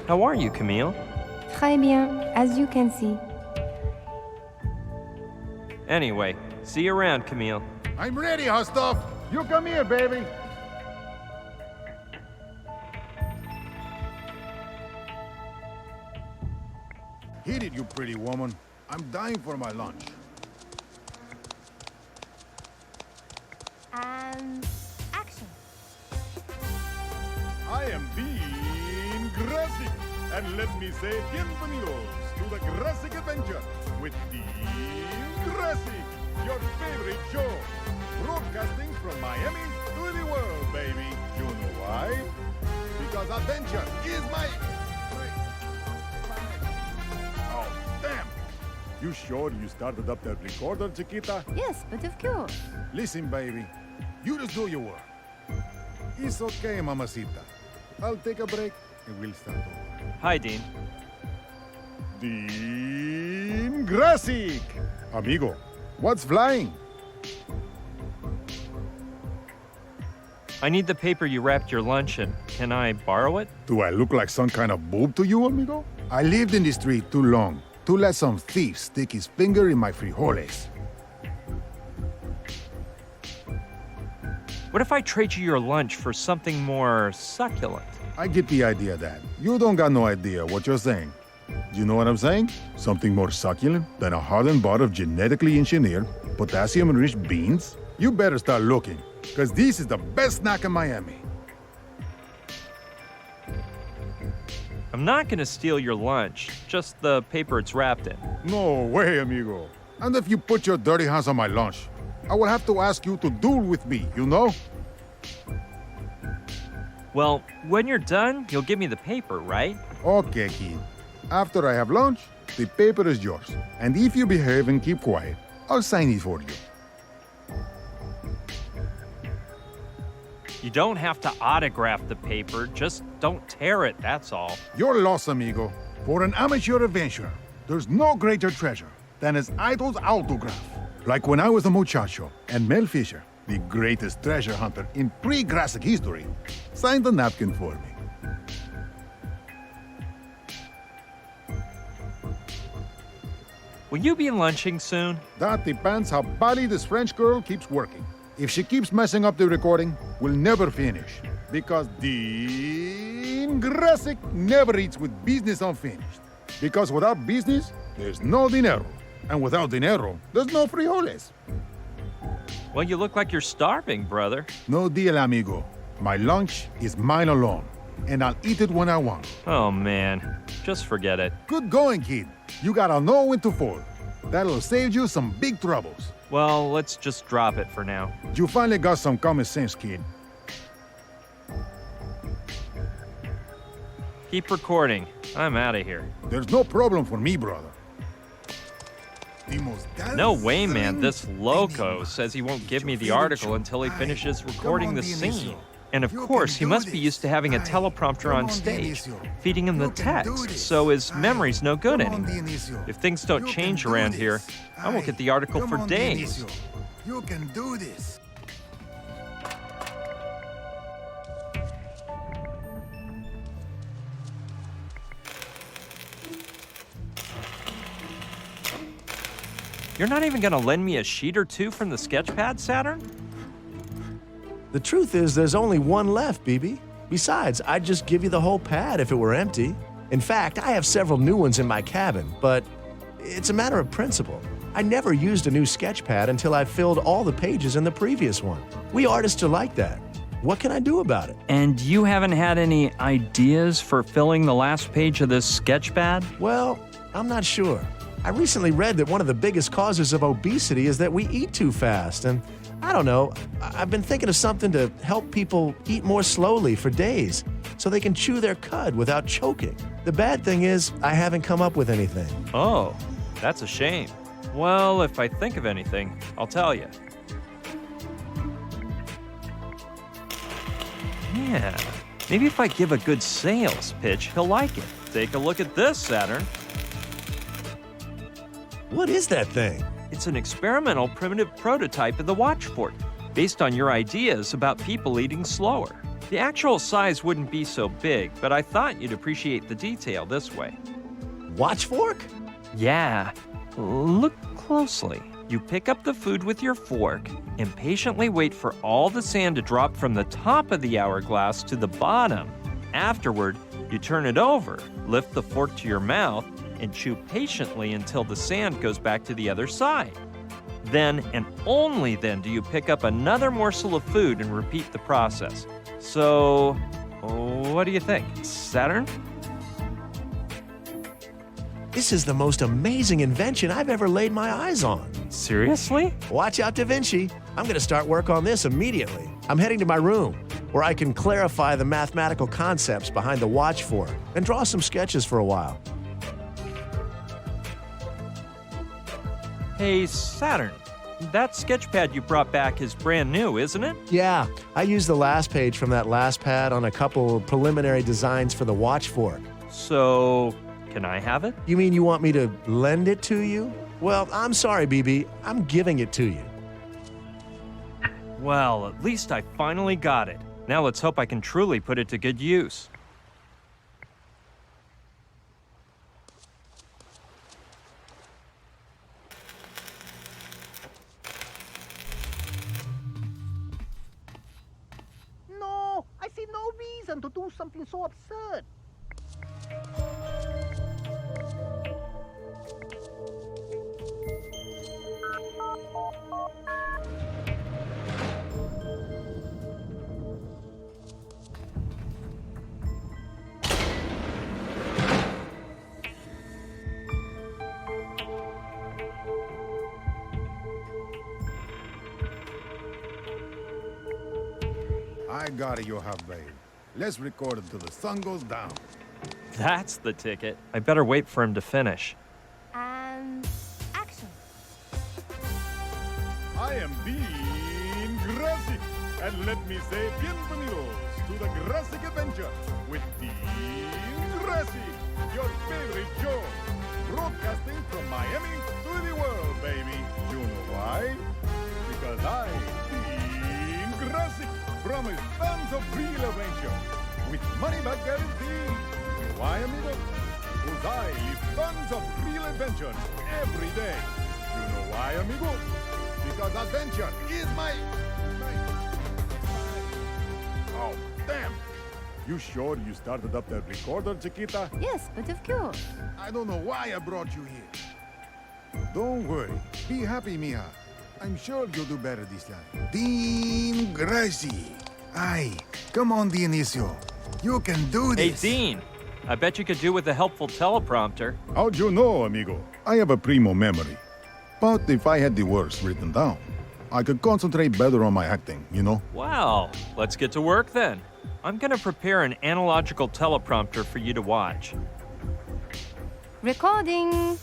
How are you, Camille? Très bien, as you can see. Anyway, see you around, Camille. I'm ready, hot stuff. You come here, baby. Hit it, you pretty woman. I'm dying for my lunch. And action. I am Dean Grassic, and let me say bienvenidos to the Grassic Adventure with Dean Grassic, your favorite show, broadcasting from Miami to the world, baby. You know why? Because adventure is my... Oh, damn! You sure you started up that recorder, Chiquita? Yes, but of course. Listen, baby, you just do your work. It's okay, mamacita. I'll take a break and we'll start over. Hi, Dean. Dean Grassic! Amigo, what's flying? I need the paper you wrapped your lunch in. Can I borrow it? Do I look like some kind of boob to you, amigo? I lived in the street too long to let some thief stick his finger in my frijoles. What if I trade you your lunch for something more succulent? I get the idea, Dad. You don't got no idea what you're saying. You know what I'm saying? Something more succulent than a hardened bar of genetically engineered, potassium-rich beans? You better start looking, because this is the best snack in Miami. I'm not gonna steal your lunch, just the paper it's wrapped in. No way, amigo. And if you put your dirty hands on my lunch, I will have to ask you to duel with me, you know? Well, when you're done, you'll give me the paper, right? Okay, kid. After I have lunch, the paper is yours. And if you behave and keep quiet, I'll sign it for you. You don't have to autograph the paper, just don't tear it, that's all. You're lost, amigo. For an amateur adventurer, there's no greater treasure than his idol's autograph. Like when I was a muchacho, and Mel Fisher, the greatest treasure hunter in pre-Grassic history, signed the napkin for me. Will you be lunching soon? That depends how badly this French girl keeps working. If she keeps messing up the recording, we'll never finish. Because Dean Grassic never eats with business unfinished. Because without business, there's no dinero. And without dinero, there's no frijoles. Well, you look like you're starving, brother. No deal, amigo. My lunch is mine alone. And I'll eat it when I want. Oh, man. Just forget it. Good going, kid. You gotta know when to fold. That'll save you some big troubles. Well, let's just drop it for now. You finally got some common sense, kid. Keep recording. I'm out of here. There's no problem for me, brother. No way, man. This loco says he won't give me the article until he finishes recording the scene. And of course, he must be used to having a teleprompter on stage, feeding him the text, so his memory's no good anymore. If things don't change around here, I won't get the article for days. You can do this. You're not even gonna lend me a sheet or two from the sketchpad, Saturn? The truth is, there's only one left, BB. Besides, I'd just give you the whole pad if it were empty. In fact, I have several new ones in my cabin, but it's a matter of principle. I never used a new sketch pad until I filled all the pages in the previous one. We artists are like that. What can I do about it? And you haven't had any ideas for filling the last page of this sketchpad? Well, I'm not sure. I recently read that one of the biggest causes of obesity is that we eat too fast, and I don't know, I've been thinking of something to help people eat more slowly for days so they can chew their cud without choking. The bad thing is, I haven't come up with anything. Oh, that's a shame. Well, if I think of anything, I'll tell you. Yeah, maybe if I give a good sales pitch, he'll like it. Take a look at this, Saturn. What is that thing? It's an experimental primitive prototype of the watch fort, based on your ideas about people eating slower. The actual size wouldn't be so big, but I thought you'd appreciate the detail this way. Watch fork? Yeah, look closely. You pick up the food with your fork and patiently wait for all the sand to drop from the top of the hourglass to the bottom. Afterward, you turn it over, lift the fork to your mouth, and chew patiently until the sand goes back to the other side. Then, and only then, do you pick up another morsel of food and repeat the process. So, what do you think, Saturn? This is the most amazing invention I've ever laid my eyes on. Seriously? Watch out, Da Vinci. I'm going to start work on this immediately. I'm heading to my room, where I can clarify the mathematical concepts behind the watch fork and draw some sketches for a while. Hey, Saturn, that sketchpad you brought back is brand new, isn't it? Yeah, I used the last page from that last pad on a couple preliminary designs for the watch fork. So, can I have it? You mean you want me to lend it to you? Well, I'm sorry, BB. I'm giving it to you. Well, at least I finally got it. Now let's hope I can truly put it to good use. No, I see no reason to do something so absurd. I got it, you have, babe. Let's record until the sun goes down. That's the ticket. I better wait for him to finish. And action. I am Dean Grassic, and let me say bienvenidos to the Grassic Adventure with Dean Grassic, your favorite show, broadcasting from Miami to the world, baby. You know why? Because I, Dean Grassic, promise tons of real adventure with money-back guarantee. You know why, amigo? Because I live tons of real adventures every day. You know why, amigo? Because adventure is my... Oh, damn! You sure you started up that recorder, Chiquita? Yes, but of course. I don't know why I brought you here. Don't worry. Be happy, mija. I'm sure you'll do better this time. Dean Gracie. Aye, come on, Dionisio. You can do Hey, this. Dean, I bet you could do with a helpful teleprompter. How'd you know, amigo? I have a primo memory. But if I had the words written down, I could concentrate better on my acting, you know? Wow, let's get to work then. I'm gonna prepare an analogical teleprompter for you to watch. Recording.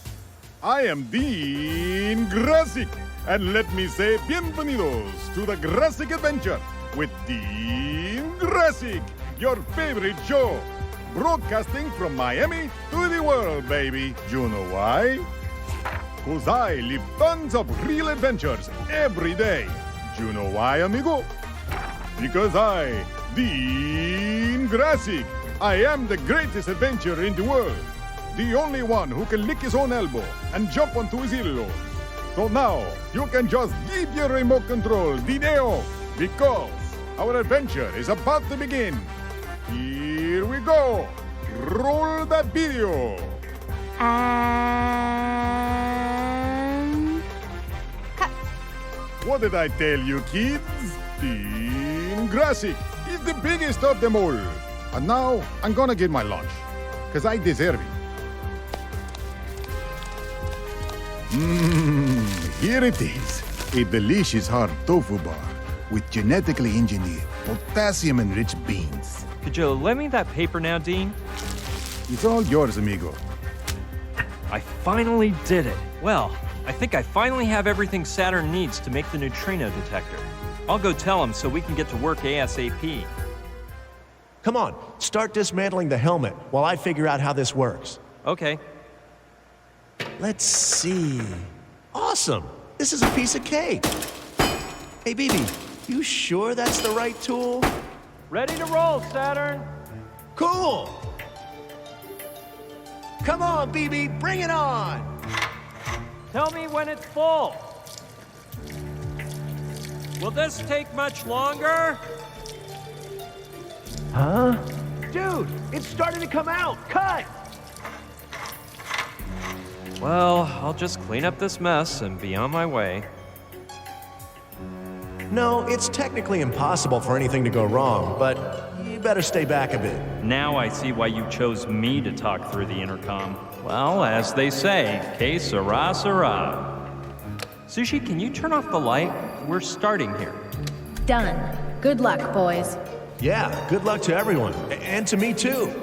I am Dean Grassic, and let me say bienvenidos to the Grassic Adventure with Dean Grassic, your favorite show, broadcasting from Miami to the world, baby. You know why? Because I live tons of real adventures every day. You know why, amigo? Because I, Dean Grassic, I am the greatest adventurer in the world. The only one who can lick his own elbow and jump onto his heels. So now, you can just give your remote control video, because our adventure is about to begin. Here we go. Roll that video. And cut. What did I tell you, kids? Dean Grassic is the biggest of them all. And now, I'm gonna get my lunch, because I deserve it. Here it is. A delicious hard tofu bar with genetically engineered, potassium-enriched beans. Could you lend me that paper now, Dean? It's all yours, amigo. I finally did it. Well, I think I finally have everything Saturn needs to make the neutrino detector. I'll go tell him so we can get to work ASAP. Come on, start dismantling the helmet while I figure out how this works. Okay. Let's see. Awesome! This is a piece of cake. Hey, BB, you sure that's the right tool? Ready to roll, Saturn. Cool! Come on, BB, bring it on! Tell me when it's full. Will this take much longer? Huh? Dude, it's starting to come out! Cut! Well, I'll just clean up this mess and be on my way. No, it's technically impossible for anything to go wrong, but you better stay back a bit. Now I see why you chose me to talk through the intercom. Well, as they say, que sera, sera. Sushi, can you turn off the light? We're starting here. Done. Good luck, boys. Yeah, good luck to everyone. And to me, too.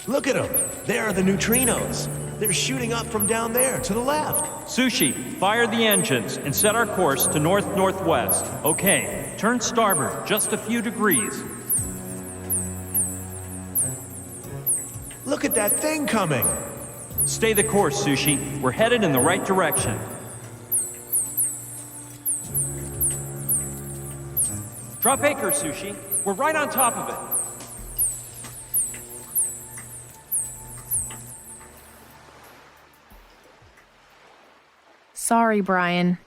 Look at them. There are the neutrinos. They're shooting up from down there to the left. Sushi, fire the engines and set our course to north-northwest. Okay, turn starboard just a few degrees. Look at that thing coming. Stay the course, Sushi. We're headed in the right direction. Drop anchor, Sushi. We're right on top of it. Sorry, Brian.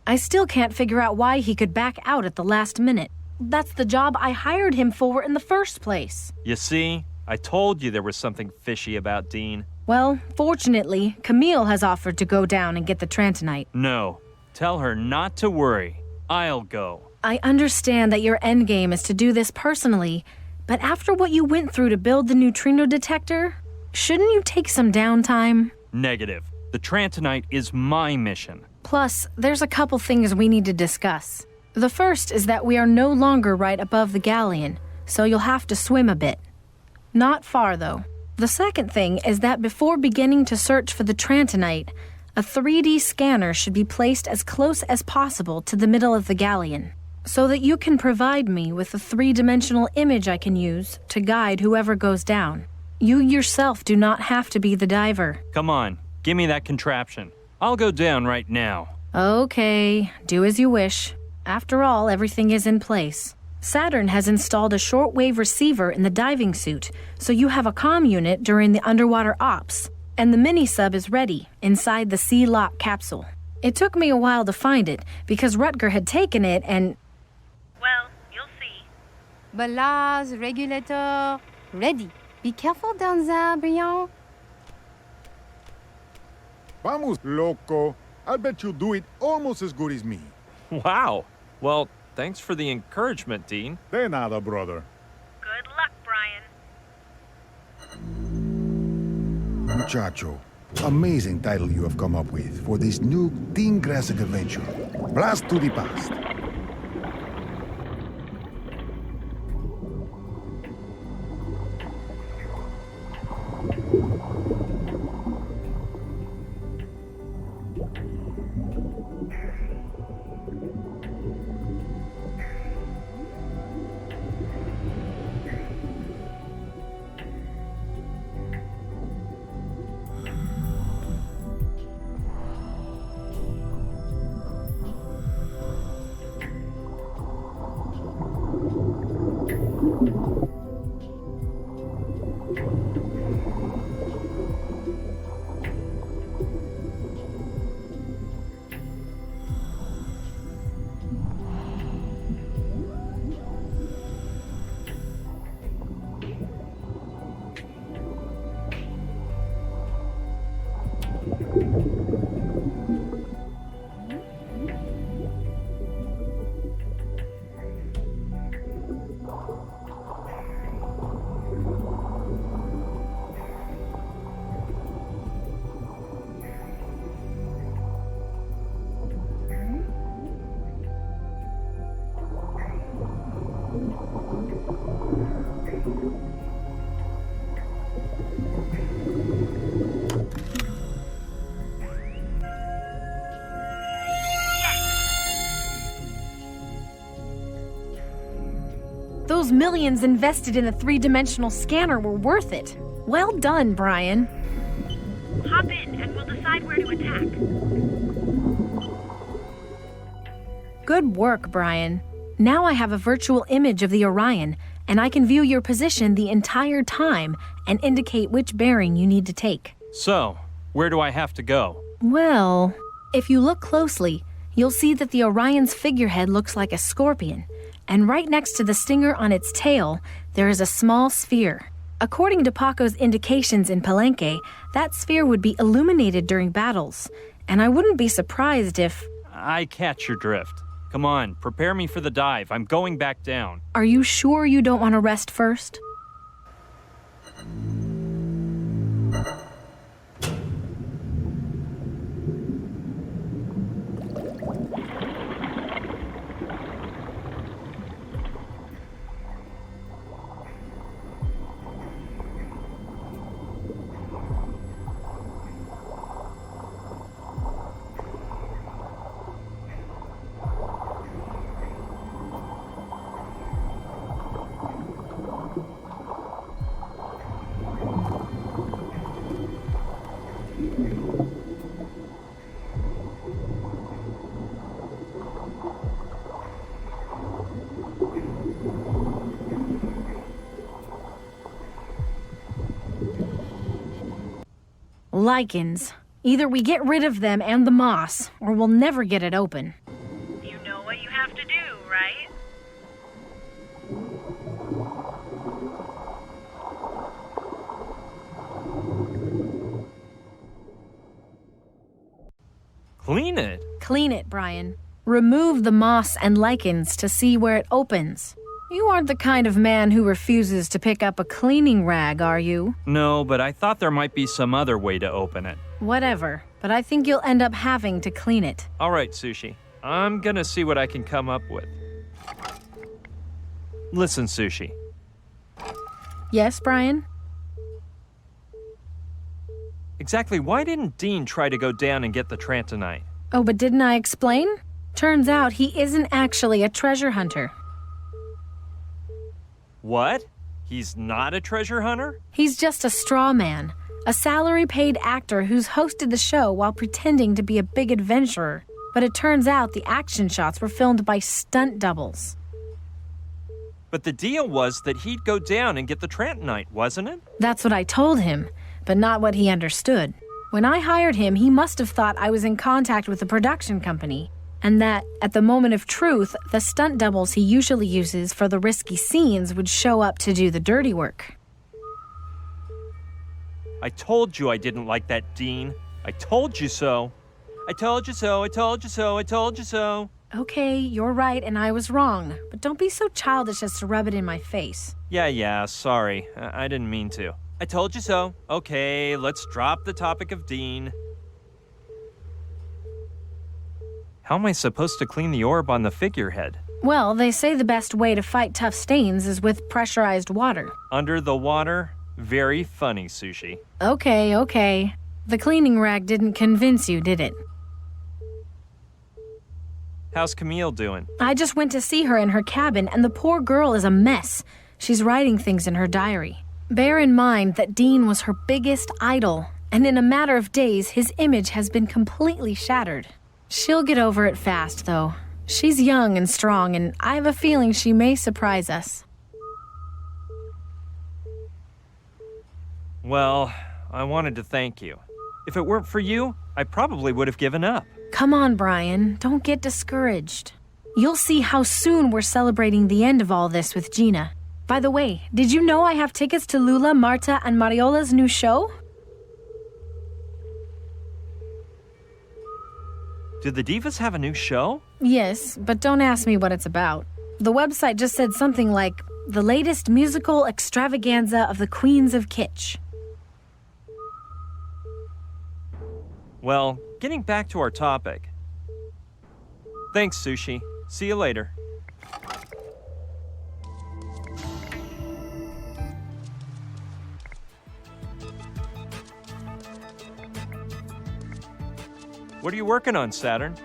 I still can't figure out why he could back out at the last minute. That's the job I hired him for in the first place. You see, I told you there was something fishy about Dean. Well, fortunately, Camille has offered to go down and get the Trantonite. No, tell her not to worry. I'll go. I understand that your endgame is to do this personally, but after what you went through to build the neutrino detector, shouldn't you take some downtime? Negative. The Trantonite is my mission. Plus, there's a couple things we need to discuss. The first is that we are no longer right above the galleon, so you'll have to swim a bit. Not far, though. The second thing is that before beginning to search for the Trantonite, a 3D scanner should be placed as close as possible to the middle of the galleon, so that you can provide me with a 3-dimensional image I can use to guide whoever goes down. You yourself do not have to be the diver. Come on, give me that contraption. I'll go down right now. Okay, do as you wish. After all, everything is in place. Saturn has installed a shortwave receiver in the diving suit, so you have a comm unit during the underwater ops, and the mini-sub is ready inside the Sea-Lock capsule. It took me a while to find it, because Rutger had taken it and... Well, you'll see. Ballast, regulator, ready. Be careful down there, Brian. Vamos, loco. I'll bet you do it almost as good as me. Wow. Well, thanks for the encouragement, Dean. De nada, brother. Good luck, Brian. Muchacho, amazing title you have come up with for this new Teen Classic adventure. Blast to the past. those millions invested in the three-dimensional scanner were worth it. Well done, Brian. Hop in and we'll decide where to attack. Good work, Brian. Now I have a virtual image of the Orion, and I can view your position the entire time and indicate which bearing you need to take. So, where do I have to go? Well, if you look closely, you'll see that the Orion's figurehead looks like a scorpion, and right next to the stinger on its tail, there is a small sphere. According to Paco's indications in Palenque, that sphere would be illuminated during battles, and I wouldn't be surprised if... I catch your drift. Come on, prepare me for the dive. I'm going back down. Are you sure you don't want to rest first? Lichens. Either we get rid of them and the moss, or we'll never get it open. You know what you have to do, right? Clean it? Clean it, Brian. Remove the moss and lichens to see where it opens. You aren't the kind of man who refuses to pick up a cleaning rag, are you? No, but I thought there might be some other way to open it. Whatever, but I think you'll end up having to clean it. All right, Sushi. I'm gonna see what I can come up with. Listen, Sushi. Yes, Brian? Exactly why didn't Dean try to go down and get the Trantonite? Oh, but didn't I explain? Turns out he isn't actually a treasure hunter. What? He's not a treasure hunter? He's just a straw man, a salary-paid actor who's hosted the show while pretending to be a big adventurer. But it turns out the action shots were filmed by stunt doubles. But the deal was that he'd go down and get the Trantonite, wasn't it? That's what I told him, but not what he understood. When I hired him, he must have thought I was in contact with the production company, and that, at the moment of truth, the stunt doubles he usually uses for the risky scenes would show up to do the dirty work. I told you I didn't like that Dean. I told you so. I told you so, I told you so, I told you so. Okay, you're right and I was wrong, but don't be so childish as to rub it in my face. Yeah, sorry. I didn't mean to. I told you so. Okay, let's drop the topic of Dean. How am I supposed to clean the orb on the figurehead? Well, they say the best way to fight tough stains is with pressurized water. Under the water? Very funny, Sushi. Okay. The cleaning rag didn't convince you, did it? How's Camille doing? I just went to see her in her cabin, and the poor girl is a mess. She's writing things in her diary. Bear in mind that Dean was her biggest idol, and in a matter of days, his image has been completely shattered. She'll get over it fast, though. She's young and strong, and I have a feeling she may surprise us. Well, I wanted to thank you. If it weren't for you, I probably would have given up. Come on, Brian. Don't get discouraged. You'll see how soon we're celebrating the end of all this with Gina. By the way, did you know I have tickets to Lula, Marta, and Mariola's new show? Did the Divas have a new show? Yes, but don't ask me what it's about. The website just said something like, the latest musical extravaganza of the Queens of Kitsch. Well, getting back to our topic. Thanks, Sushi. See you later. What are you working on, Saturn?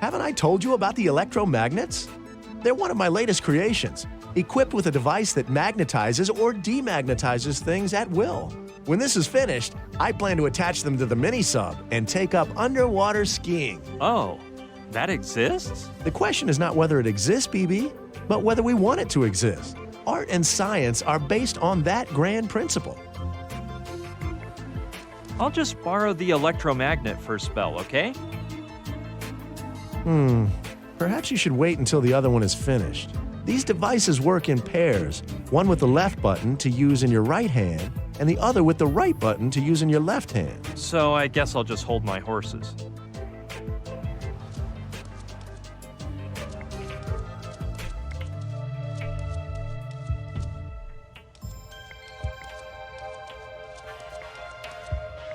Haven't I told you about the electromagnets? They're one of my latest creations, equipped with a device that magnetizes or demagnetizes things at will. When this is finished, I plan to attach them to the mini-sub and take up underwater skiing. Oh, that exists? The question is not whether it exists, BB, but whether we want it to exist. Art and science are based on that grand principle. I'll just borrow the electromagnet for a spell, okay? Perhaps you should wait until the other one is finished. These devices work in pairs, one with the left button to use in your right hand, and the other with the right button to use in your left hand. So I guess I'll just hold my horses.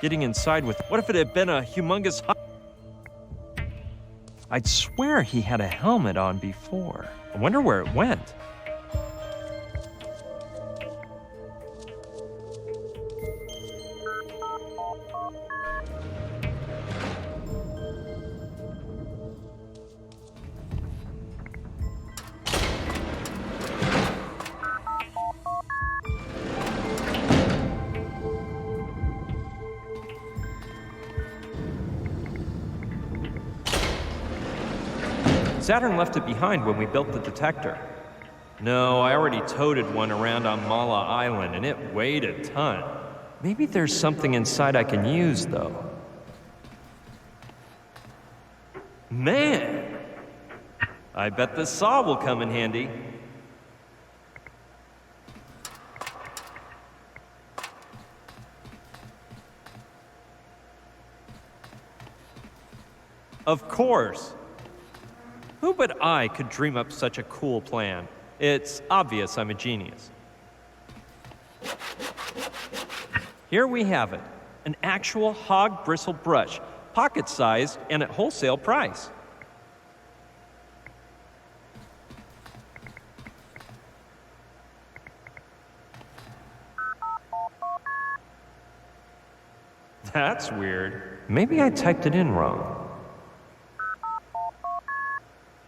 Getting inside with, what if it had been a humongous I'd swear he had a helmet on before. I wonder where it went. Saturn left it behind when we built the detector. No, I already toted one around on Mala Island, and it weighed a ton. Maybe there's something inside I can use, though. Man! I bet the saw will come in handy. Of course! Who but I could dream up such a cool plan? It's obvious I'm a genius. Here we have it, an actual hog bristle brush, pocket-sized and at wholesale price. That's weird. Maybe I typed it in wrong.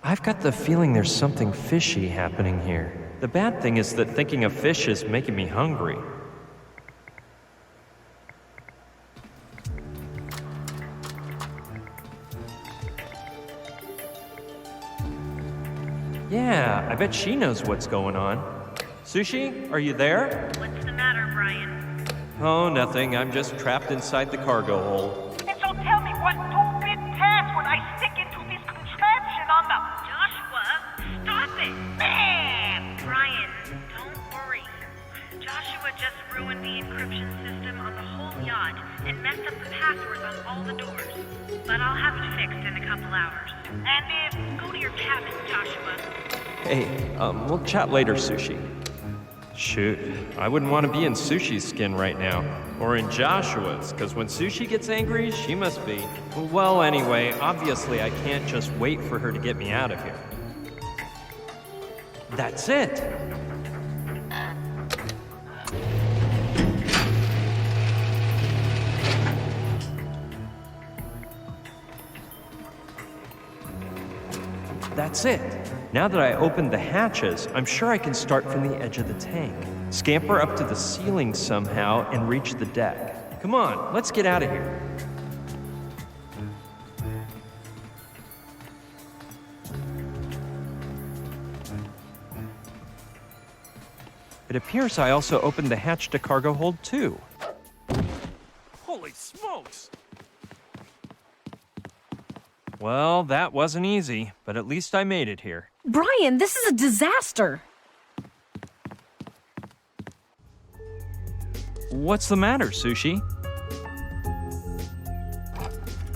I've got the feeling there's something fishy happening here. The bad thing is that thinking of fish is making me hungry. Yeah, I bet she knows what's going on. Sushi, are you there? What's the matter, Brian? Oh, nothing. I'm just trapped inside the cargo hold. And so tell me what stupid password I stick into this contraption on the... Joshua, stop it! Man! Brian, don't worry. Joshua just ruined the encryption system on the whole yacht and messed up the passwords on all the doors. But I'll have it fixed in a couple hours. And go to your cabin, Joshua. Hey, we'll chat later, Sushi. Shoot, I wouldn't want to be in Sushi's skin right now. Or in Joshua's, because when Sushi gets angry, she must be. Well, anyway, obviously I can't just wait for her to get me out of here. That's it! That's it. Now that I opened the hatches, I'm sure I can start from the edge of the tank, scamper up to the ceiling somehow, and reach the deck. Come on, let's get out of here. It appears I also opened the hatch to cargo hold too. Holy smokes! Well, that wasn't easy, but at least I made it here. Brian, this is a disaster. What's the matter, Sushi?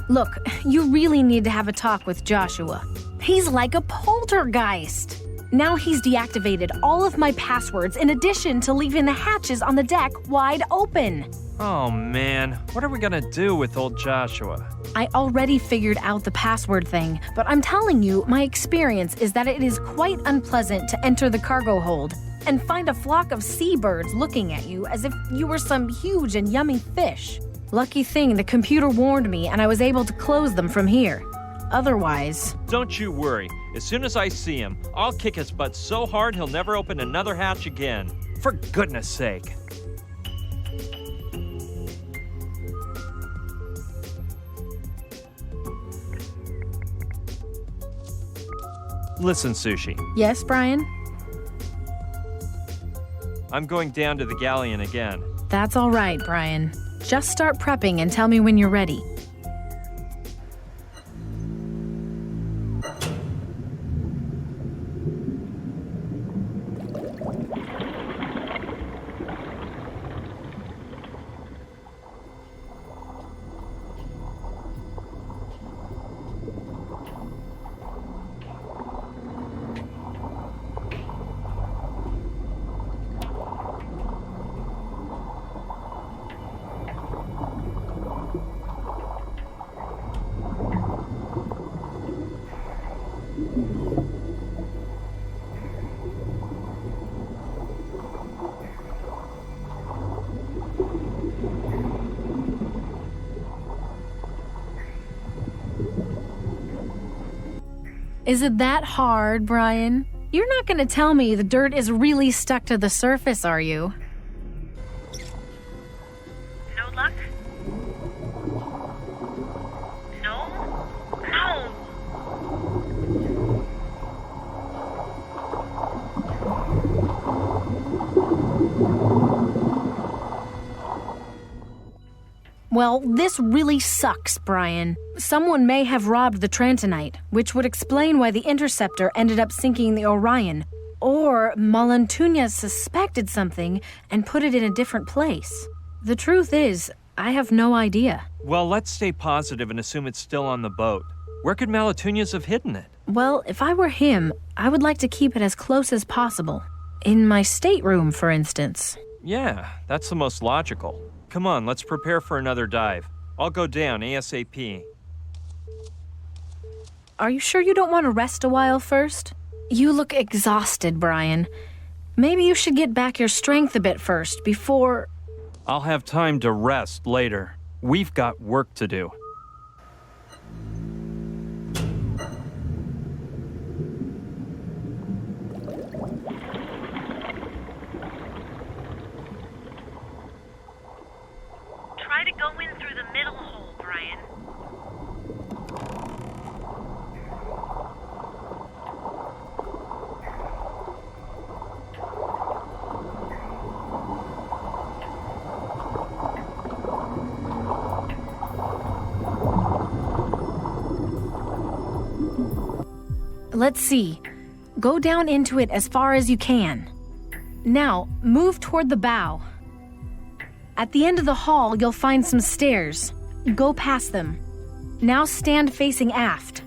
Look, you really need to have a talk with Joshua. He's like a poltergeist. Now he's deactivated all of my passwords in addition to leaving the hatches on the deck wide open. Oh man, what are we gonna do with old Joshua? I already figured out the password thing, but I'm telling you, my experience is that it is quite unpleasant to enter the cargo hold and find a flock of seabirds looking at you as if you were some huge and yummy fish. Lucky thing, the computer warned me and I was able to close them from here. Otherwise, Don't you worry. As soon as I see him, I'll kick his butt so hard he'll never open another hatch again. For goodness sake. Listen, Sushi. yes, Brian? I'm going down to the galleon again. That's all right, Brian. Just start prepping and tell me when you're ready. Is it that hard, Brian? You're not going to tell me the dirt is really stuck to the surface, are you? No luck? No? No! Well, this really sucks, Brian. Someone may have robbed the Trantonite, which would explain why the Interceptor ended up sinking the Orion. Or Malantuñas suspected something and put it in a different place. The truth is, I have no idea. Well, let's stay positive and assume it's still on the boat. Where could Malantuñas have hidden it? Well, if I were him, I would like to keep it as close as possible. In my stateroom, for instance. Yeah, that's the most logical. Come on, let's prepare for another dive. I'll go down ASAP. Are you sure you don't want to rest a while first? You look exhausted, Brian. Maybe you should get back your strength a bit first before... I'll have time to rest later. We've got work to do. Try to go in through the middle hole, Brian. Let's see. Go down into it as far as you can. Now, move toward the bow. At the end of the hall, you'll find some stairs. Go past them. Now stand facing aft.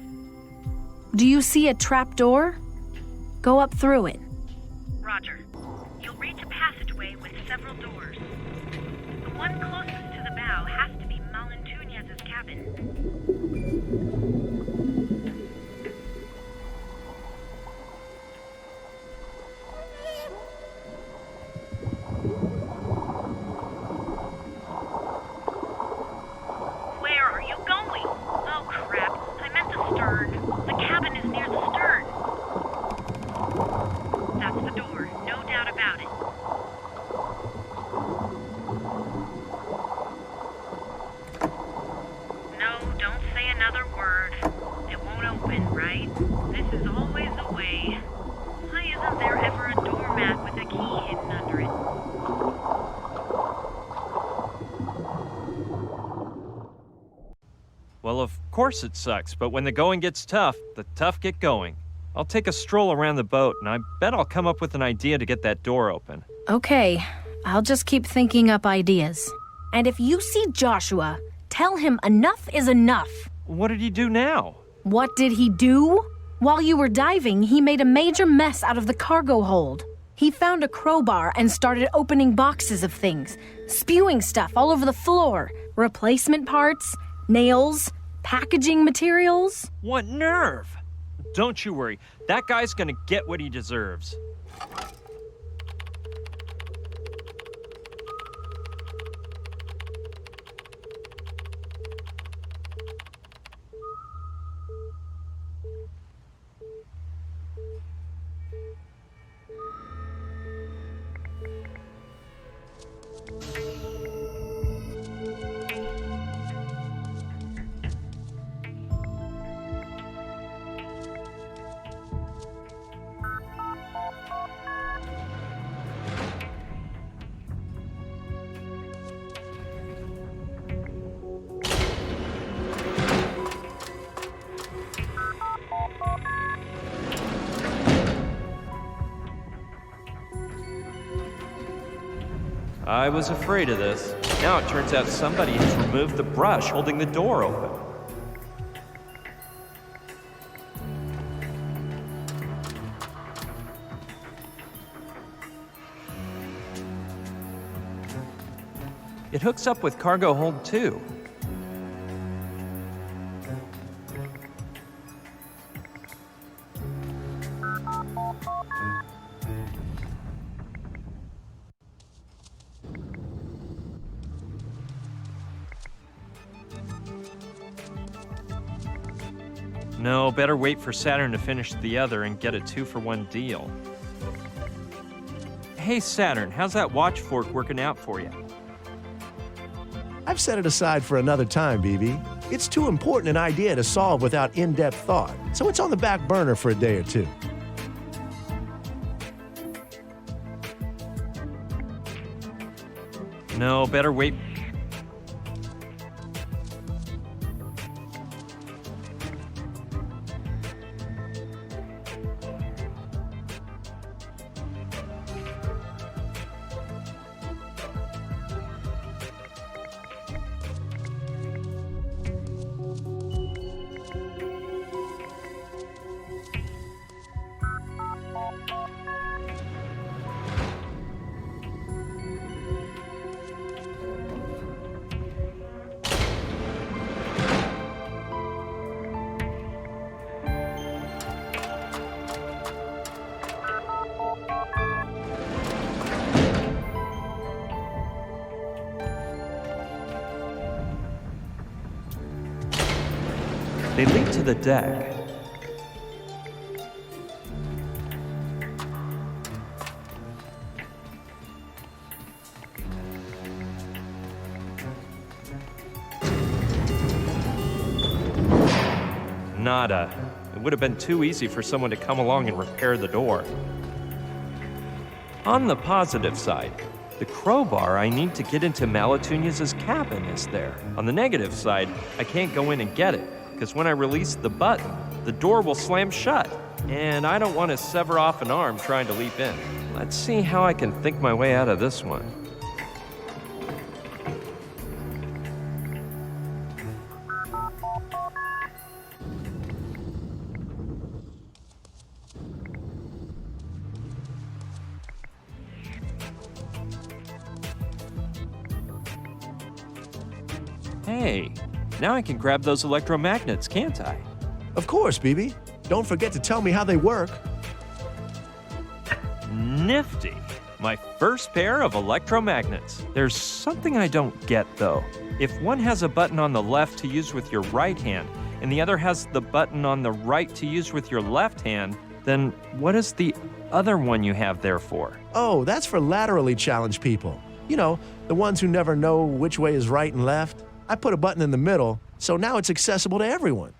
Do you see a trap door? Go up through it. Roger. You'll reach a passageway with several doors. The one closest to the bow has to be Malantuñas' cabin. Where are you going? Oh, crap. I meant the stern. The cabin is near the stern. That's the door, no doubt about it. No, don't say another word. It won't open, right? This is always the way. Why isn't there ever a doormat with a key hidden under it? Well, of course it sucks, but when the going gets tough, the tough get going. I'll take a stroll around the boat, and I bet I'll come up with an idea to get that door open. Okay, I'll just keep thinking up ideas. And if you see Joshua, tell him enough is enough. What did he do now? What did he do? While you were diving, he made a major mess out of the cargo hold. He found a crowbar and started opening boxes of things, spewing stuff all over the floor. Replacement parts, nails, packaging materials. What nerve! Don't you worry, that guy's gonna get what he deserves. I was afraid of this. Now it turns out somebody has removed the brush holding the door open. It hooks up with cargo hold 2. No, better wait for Saturn to finish the other and get a 2-for-1 deal. Hey Saturn, how's that watch fork working out for you? I've set it aside for another time, BB. It's too important an idea to solve without in-depth thought, so it's on the back burner for a day or two. No, better wait. They lead to the deck. Nada. It would have been too easy for someone to come along and repair the door. On the positive side, the crowbar I need to get into Malatunia's cabin is there. On the negative side, I can't go in and get it, because when I release the button, the door will slam shut, and I don't want to sever off an arm trying to leap in. Let's see how I can think my way out of this one. Hey, now I can grab those electromagnets, can't I? Of course, BB. Don't forget to tell me how they work. Nifty. My first pair of electromagnets. There's something I don't get, though. If one has a button on the left to use with your right hand, and the other has the button on the right to use with your left hand, then what is the other one you have there for? Oh, that's for laterally challenged people. You know, the ones who never know which way is right and left. I put a button in the middle, so now it's accessible to everyone.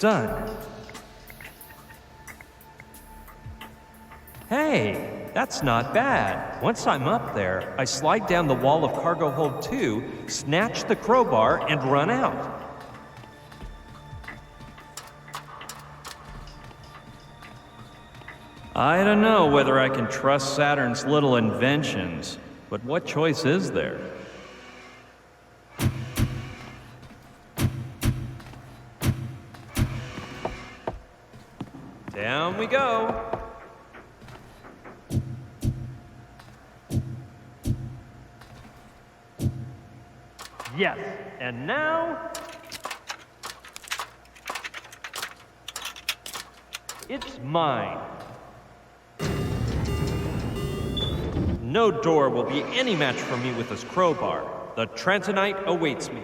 Done. Hey, that's not bad. Once I'm up there, I slide down the wall of cargo hold 2, snatch the crowbar, and run out. I don't know whether I can trust Saturn's little inventions, but what choice is there? Down we go. Yes, and now it's mine. no door will be any match for me with this crowbar. The Trantonite awaits me.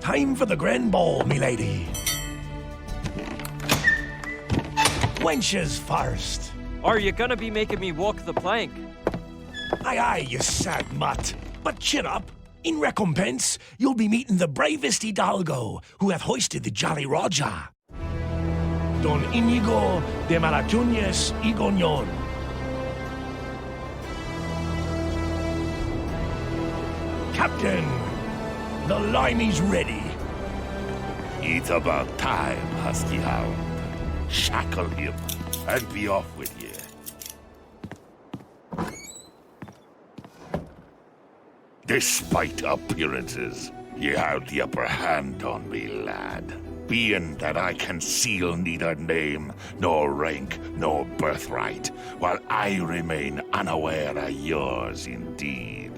Time for the grand ball, milady. Wenches first. Are you gonna be making me walk the plank? Aye, aye, you sad mutt. But cheer up. In recompense, you'll be meeting the bravest hidalgo who hath hoisted the Jolly Roger. Don Inigo de Malatuñas y Goñón. Captain, the limey's ready. It's about time, Husky Hound. Shackle him and be off with you. Despite appearances, you have the upper hand on me, lad. Being that I conceal neither name, nor rank, nor birthright, while I remain unaware of yours indeed.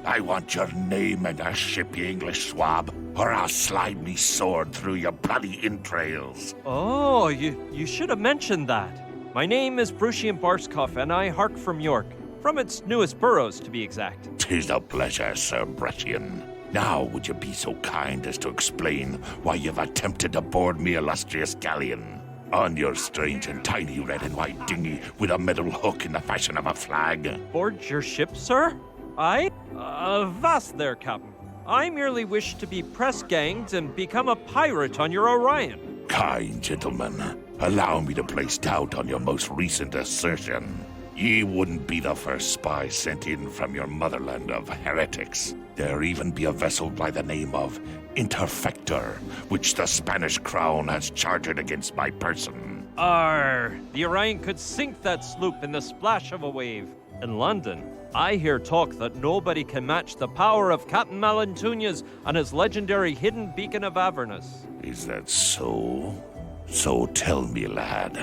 I want your name and your ship, you English swab, or I'll slide me sword through your bloody entrails. Oh, you should have mentioned that. My name is Brucian Barskoff, and I hark from York. From its newest boroughs, to be exact. 'Tis a pleasure, Sir Brettian. Now would you be so kind as to explain why you've attempted to board me illustrious galleon? On your strange and tiny red and white dinghy with a metal hook in the fashion of a flag. Board your ship, sir? I? Avast there, Captain. I merely wish to be press-ganged and become a pirate on your Orion. Kind gentlemen, allow me to place doubt on your most recent assertion. Ye wouldn't be the first spy sent in from your motherland of heretics. There even be a vessel by the name of Interfector, which the Spanish crown has chartered against my person. Arr, the Orion could sink that sloop in the splash of a wave. In London, I hear talk that nobody can match the power of Captain Malantuñas and his legendary hidden beacon of Avernus. Is that so? So tell me, lad,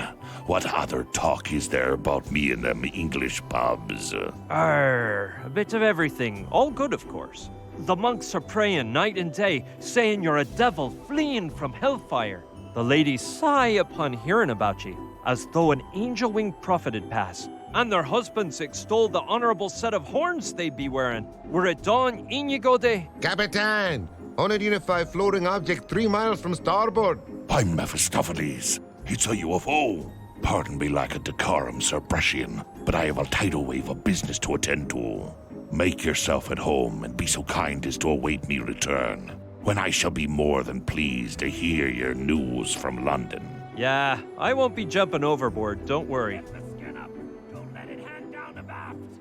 what other talk is there about me in them English pubs? Arr, a bit of everything. All good, of course. The monks are praying night and day, saying you're a devil fleeing from hellfire. The ladies sigh upon hearing about ye, as though an angel-winged prophet had passed. And their husbands extol the honorable set of horns they'd be wearing, were it Don Inigo de... Capitan! Unidentified floating object 3 miles from starboard. I'm Mephistopheles. It's a UFO. Pardon me lack of decorum, Sir Brescian, but I have a tidal wave of business to attend to. Make yourself at home and be so kind as to await me return, when I shall be more than pleased to hear your news from London. Yeah, I won't be jumping overboard, don't worry.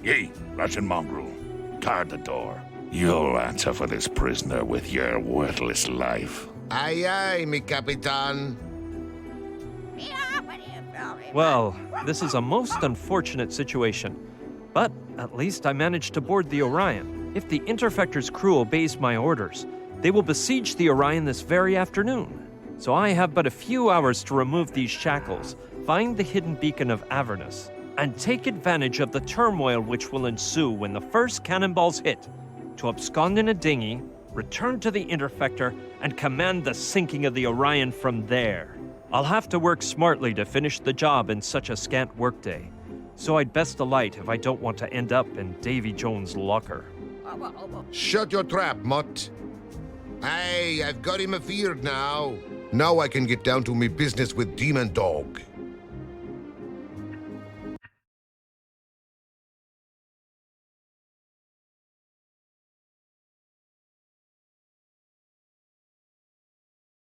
Yea, Russian mongrel, guard the door. You'll answer for this prisoner with your worthless life. Aye, aye, mi capitan. Well, this is a most unfortunate situation. But at least I managed to board the Orion. If the Interfector's crew obeys my orders, they will besiege the Orion this very afternoon. So I have but a few hours to remove these shackles, find the hidden beacon of Avernus, and take advantage of the turmoil which will ensue when the first cannonballs hit, to abscond in a dinghy, return to the Interfector, and command the sinking of the Orion from there. I'll have to work smartly to finish the job in such a scant workday, so I'd best alight if I don't want to end up in Davy Jones' locker. Shut your trap, mutt. Aye, I've got him afeared now. Now I can get down to me business with Demon Dog.